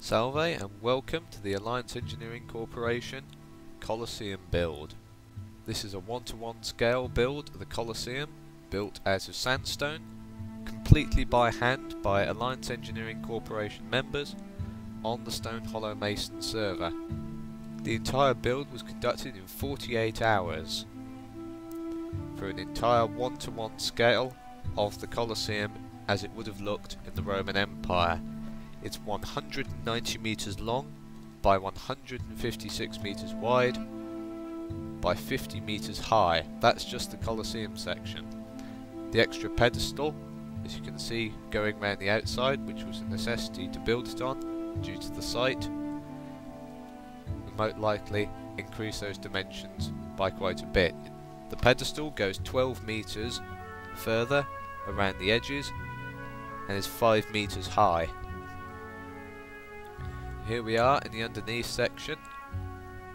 Salve and welcome to the Alliance Engineering Corporation Colosseum build. This is a 1:1 scale build of the Colosseum, built out of sandstone, completely by hand by Alliance Engineering Corporation members on the Stone Hollow Mason server. The entire build was conducted in 48 hours for an entire 1:1 scale of the Colosseum as it would have looked in the Roman Empire. It's 190 meters long by 156 meters wide by 50 meters high. That's just the Colosseum section. The extra pedestal, as you can see going around the outside, which was a necessity to build it on due to the site, will most likely increase those dimensions by quite a bit. The pedestal goes 12 meters further around the edges and is 5 meters high. Here we are in the underneath section,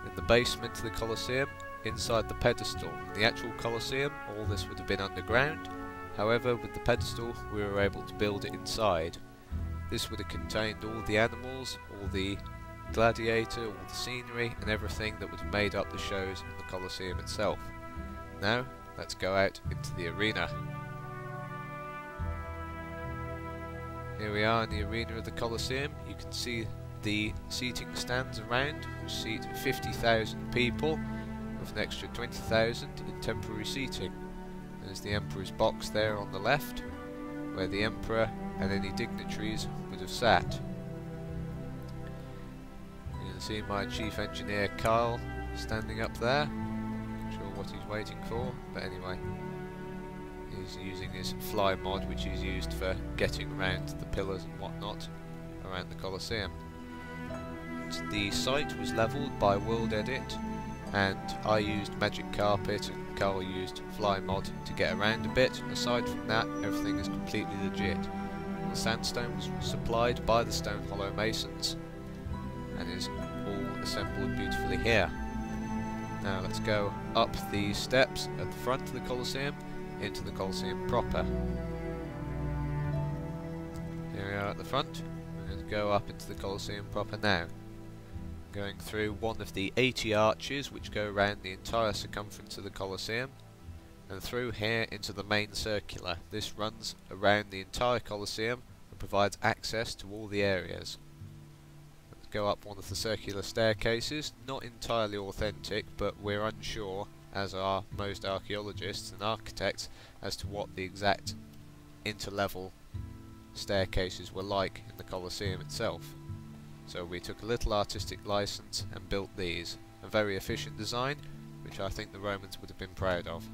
in the basement of the Colosseum, inside the pedestal. In the actual Colosseum, all this would have been underground. However, with the pedestal, we were able to build it inside. This would have contained all the animals, all the gladiator, all the scenery, and everything that would have made up the shows in the Colosseum itself. Now, let's go out into the arena. Here we are in the arena of the Colosseum. You can see the seating stands around, which seat 50,000 people, with an extra 20,000 in temporary seating. There's the Emperor's box there on the left, where the Emperor and any dignitaries would have sat. You can see my Chief Engineer Kyle standing up there. Not sure what he's waiting for, but anyway. He's using his fly mod, which he's used for getting around the pillars and whatnot around the Colosseum. The site was levelled by World Edit, and I used Magic Carpet and Carl used Fly Mod to get around a bit. Aside from that, everything is completely legit. The sandstone was supplied by the Stone Hollow Masons and is all assembled beautifully here. Now let's go up the steps at the front of the Colosseum into the Colosseum proper. Here we are at the front. We're going to go up into the Colosseum proper now. Going through one of the 80 arches which go around the entire circumference of the Colosseum, and through here into the main circular. This runs around the entire Colosseum and provides access to all the areas. Let's go up one of the circular staircases, not entirely authentic, but we're unsure, as are most archaeologists and architects, as to what the exact interlevel staircases were like in the Colosseum itself. So we took a little artistic license and built these. A very efficient design, which I think the Romans would have been proud of.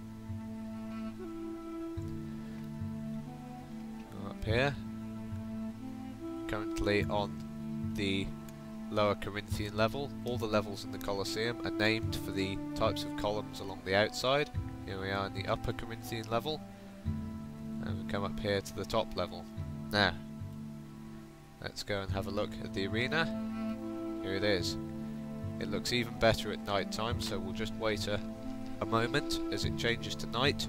Go up here. Currently on the lower Corinthian level. All the levels in the Colosseum are named for the types of columns along the outside. Here we are in the upper Corinthian level, and we come up here to the top level. Now, let's go and have a look at the arena. Here it is. It looks even better at night time, so we'll just wait a moment as it changes to night,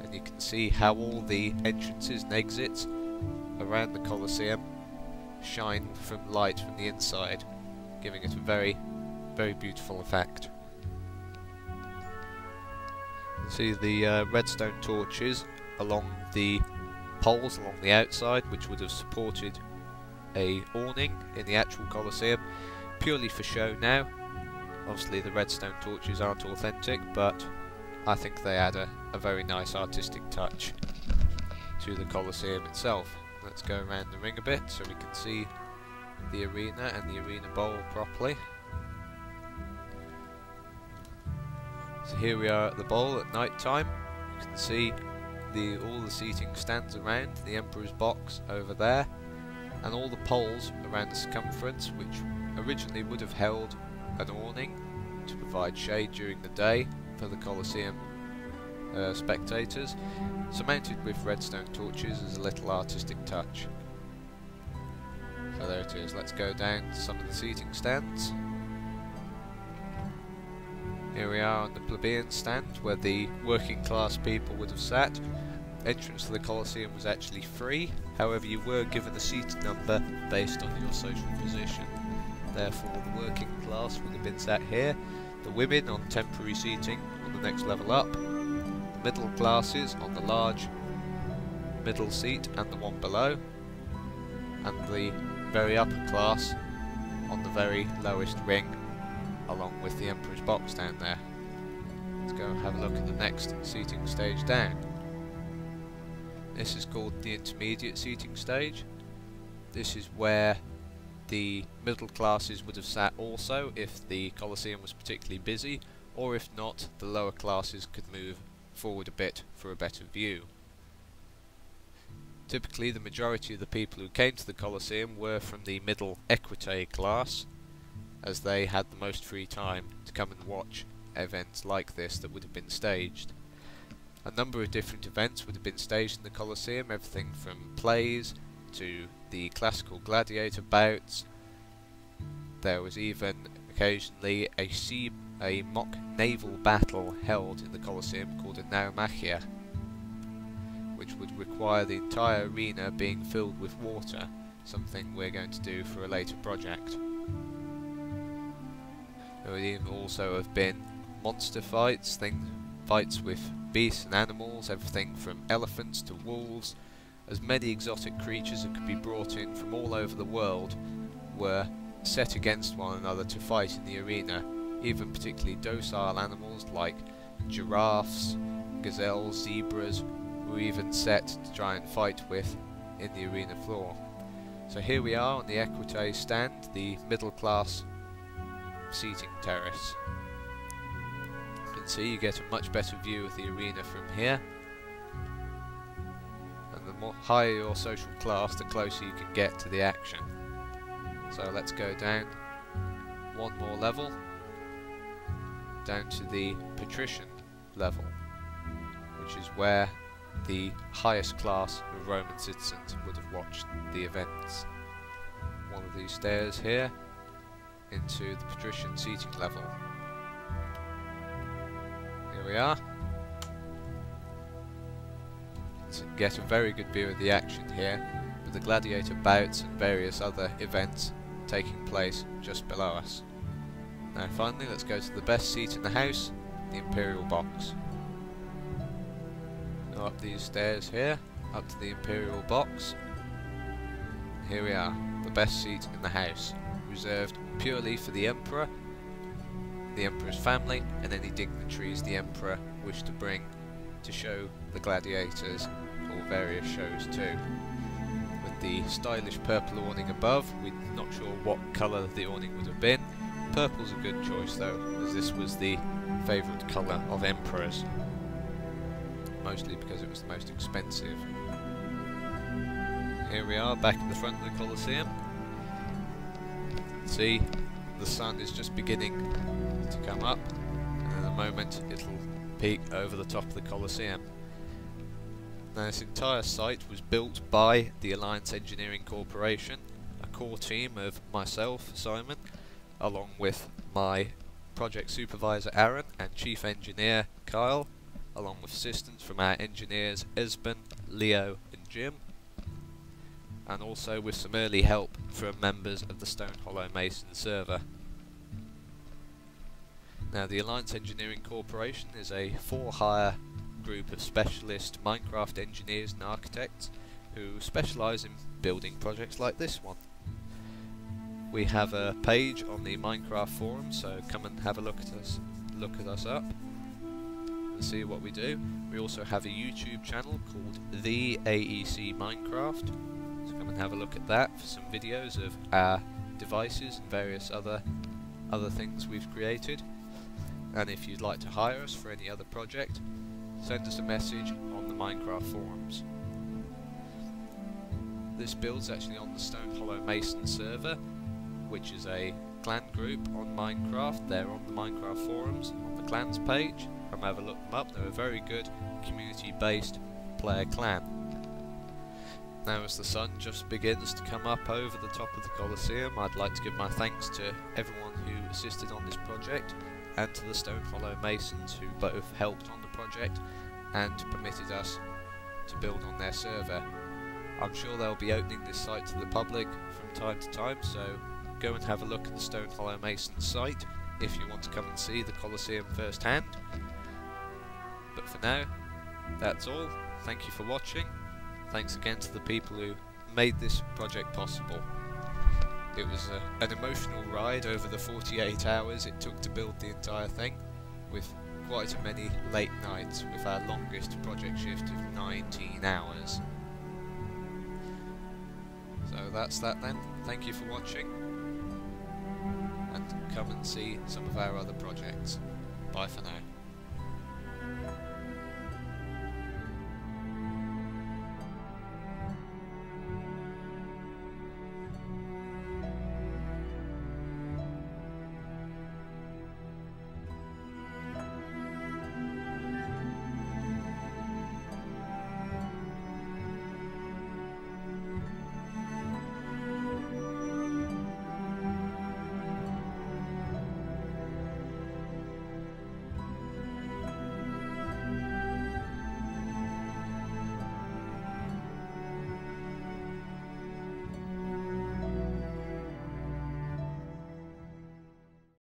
and you can see how all the entrances and exits around the Colosseum shine from light from the inside, giving it a very, very beautiful effect. You can see the redstone torches along the poles along the outside, which would have supported a awning in the actual Colosseum, purely for show now. Obviously the redstone torches aren't authentic, but I think they add a very nice artistic touch to the Colosseum itself. Let's go around the ring a bit so we can see the arena and the arena bowl properly. So here we are at the bowl at night time. You can see all the seating stands around, the Emperor's box over there, and all the poles around the circumference, which originally would have held an awning to provide shade during the day for the Colosseum spectators, surmounted with redstone torches as a little artistic touch. So there it is. Let's go down to some of the seating stands. Here we are on the plebeian stand, where the working class people would have sat. Entrance to the Colosseum was actually free, however you were given a seat number based on your social position. Therefore the working class would have been sat here, the women on temporary seating on the next level up, the middle classes on the large middle seat and the one below, and the very upper class on the very lowest ring, along with the Emperor's box down there. Let's go and have a look at the next seating stage down. This is called the intermediate seating stage. This is where the middle classes would have sat also if the Colosseum was particularly busy, or if not, the lower classes could move forward a bit for a better view. Typically the majority of the people who came to the Colosseum were from the middle equite class, as they had the most free time to come and watch events like this that would have been staged. A number of different events would have been staged in the Colosseum, everything from plays to the classical gladiator bouts. There was even occasionally a mock naval battle held in the Colosseum called a naumachia, which would require the entire arena being filled with water, something we're going to do for a later project. There would even also have been monster fights, fights with beasts and animals, everything from elephants to wolves. As many exotic creatures that could be brought in from all over the world were set against one another to fight in the arena, even particularly docile animals like giraffes, gazelles, zebras were even set to try and fight with in the arena floor. So here we are on the equite stand, the middle class seating terrace. You can see you get a much better view of the arena from here, and the more higher your social class, the closer you can get to the action. So let's go down one more level, down to the patrician level, which is where the highest class of Roman citizens would have watched the events. One of these stairs here into the patrician seating level. Here we are. So you can get a very good view of the action here, with the gladiator bouts and various other events taking place just below us. Now finally, let's go to the best seat in the house, the Imperial box. Go up these stairs here, up to the Imperial box. Here we are, the best seat in the house, reserved purely for the Emperor, the Emperor's family, and any dignitaries the Emperor wished to bring to show the gladiators or various shows too. With the stylish purple awning above, we're not sure what colour the awning would have been. Purple's a good choice though, as this was the favourite colour of emperors, mostly because it was the most expensive. Here we are back at the front of the Colosseum. See, the sun is just beginning to come up, and in a moment it'll peak over the top of the Colosseum. Now this entire site was built by the Alliance Engineering Corporation, a core team of myself, Simon, along with my project supervisor Aaron and chief engineer Kyle, along with assistants from our engineers Esben, Leo and Jim, and also with some early help from members of the Stone Hollow Mason server. Now the Alliance Engineering Corporation is a for-hire group of specialist Minecraft engineers and architects who specialise in building projects like this one. We have a page on the Minecraft forum, so come and have a look at us up and see what we do. We also have a YouTube channel called The AEC Minecraft, so come and have a look at that for some videos of our devices and various other things we've created. And if you'd like to hire us for any other project, send us a message on the Minecraft forums. This build's actually on the Stone Hollow Mason server, which is a clan group on Minecraft. They're on the Minecraft forums on the clans page. Come have a look them up. They're a very good community-based player clan. Now as the sun just begins to come up over the top of the Colosseum, I'd like to give my thanks to everyone who assisted on this project, and to the Stone Hollow Masons who both helped on the project and permitted us to build on their server. I'm sure they'll be opening this site to the public from time to time, so go and have a look at the Stone Hollow Masons site if you want to come and see the Colosseum firsthand. But for now, that's all. Thank you for watching. Thanks again to the people who made this project possible. It was an emotional ride over the 48 hours it took to build the entire thing, with quite many late nights, with our longest project shift of 19 hours. So that's that then. Thank you for watching, and come and see some of our other projects. Bye for now.